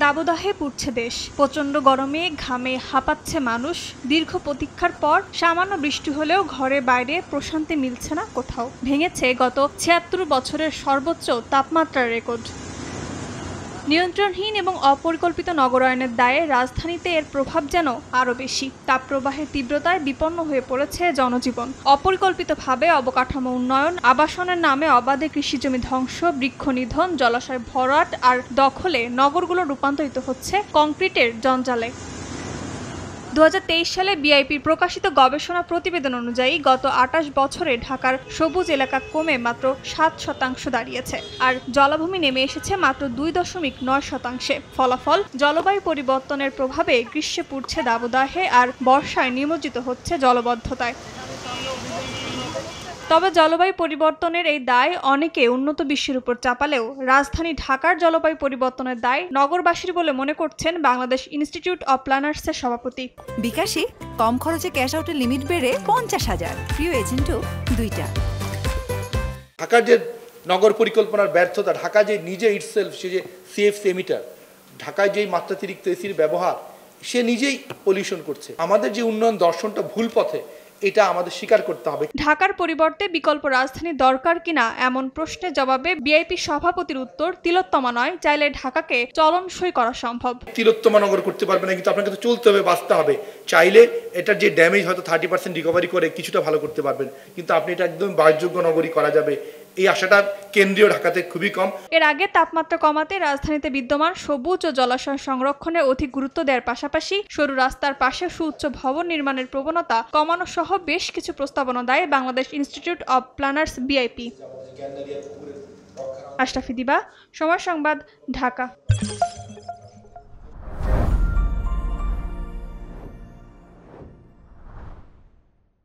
দাবদাহে পুড়ছে দেশ। প্রচণ্ড গরমে ঘামে হাঁপাচ্ছে মানুষ। দীর্ঘ প্রতীক্ষার পর সামান্য বৃষ্টি হলেও ঘরে বাইরে প্রশান্তি মিলছে না কোথাও। ভেঙেছে গত ৭৬ বছরের সর্বোচ্চ তাপমাত্রার রেকর্ড। নিয়ন্ত্রণহীন এবং অপরিকল্পিত নগরায়নের দায়ে রাজধানীতে এর প্রভাব যেন আরও বেশি। তাপপ্রবাহের তীব্রতায় বিপন্ন হয়ে পড়েছে জনজীবন। অপরিকল্পিতভাবে অবকাঠামো উন্নয়ন, আবাসনের নামে অবাধে কৃষিজমি ধ্বংস, বৃক্ষ নিধন, জলাশয় ভরাট আর দখলে নগরগুলো রূপান্তরিত হচ্ছে কংক্রিটের জঞ্জালে। ২০২৩ সালে বিআইপির প্রকাশিত গবেষণা প্রতিবেদন অনুযায়ী গত ২৮ বছরে ঢাকার সবুজ এলাকা কমে মাত্র ৭% দাঁড়িয়েছে, আর জলাভূমি নেমে এসেছে মাত্র ২.৯%। ফলাফল, জলবায়ু পরিবর্তনের প্রভাবে গ্রীষ্মে পুড়ছে দাবদাহে আর বর্ষায় নিমজ্জিত হচ্ছে জলবদ্ধতায়। তবে জলবায়ু পরিবর্তনের এই দায় অনেকে উন্নত বিশ্বের উপর চাপালেও রাজধানী ঢাকার জলবায়ু পরিবর্তনের দায় নগরবাসীর বলে মনে করছেন বাংলাদেশ ইনস্টিটিউট অব প্ল্যানার্সের সভাপতি। বিকাশে কম খরচে ক্যাশ আউটের লিমিট বেড়ে ৫০,০০০, প্রিয় এজেন্টও ২টা। ঢাকার যে নগর পরিকল্পনার ব্যর্থতা, ঢাকা যে নিজে ইটসেলফ, সে যে সিএফসি এমিটার, ঢাকায় যেই মাত্রাতিরিক্ত এসির ব্যবহার, সে নিজেই পলিউশন করছে। আমাদের যে উন্নয়ন দর্শনটা ভুল পথে, এটা আমাদের স্বীকার করতে হবে। ঢাকার পরিবর্তে বিকল্প রাজধানী দরকার কিনা এমন প্রশ্নের জবাবে বিআইপি সভাপতির উত্তর, তিলোত্তমা নয়, চাইলে ঢাকাকে চলনসই করা সম্ভব। তিলোত্তমা নগর করতে পারবে না, কিন্তু আপনাকে তো চলতে হবে, বাঁচতে হবে। চাইলে এটার যে ড্যামেজ হয়তো 30% রিকভারি করে কিছুটা ভালো করতে পারবেন, কিন্তু আপনি এটা একদম বাসযোগ্য নগরী করা যাবে, এই আশাটা কেন্দ্রীয় ঢাকাতে খুবই কম। এর আগে তাপমাত্রা কমাতে রাজধানীতে বিদ্যমান সবুজ ও জলাশয় সংরক্ষণে অধিক গুরুত্ব দেওয়ার পাশাপাশি সরু রাস্তার পাশে সুউচ্চ ভবন নির্মাণের প্রবণতা কমানো সহ বেশ কিছু প্রস্তাবনা দেয় Bangladesh institute of planners VIP. Ashrafi দিবা, সময় সংবাদ, ঢাকা।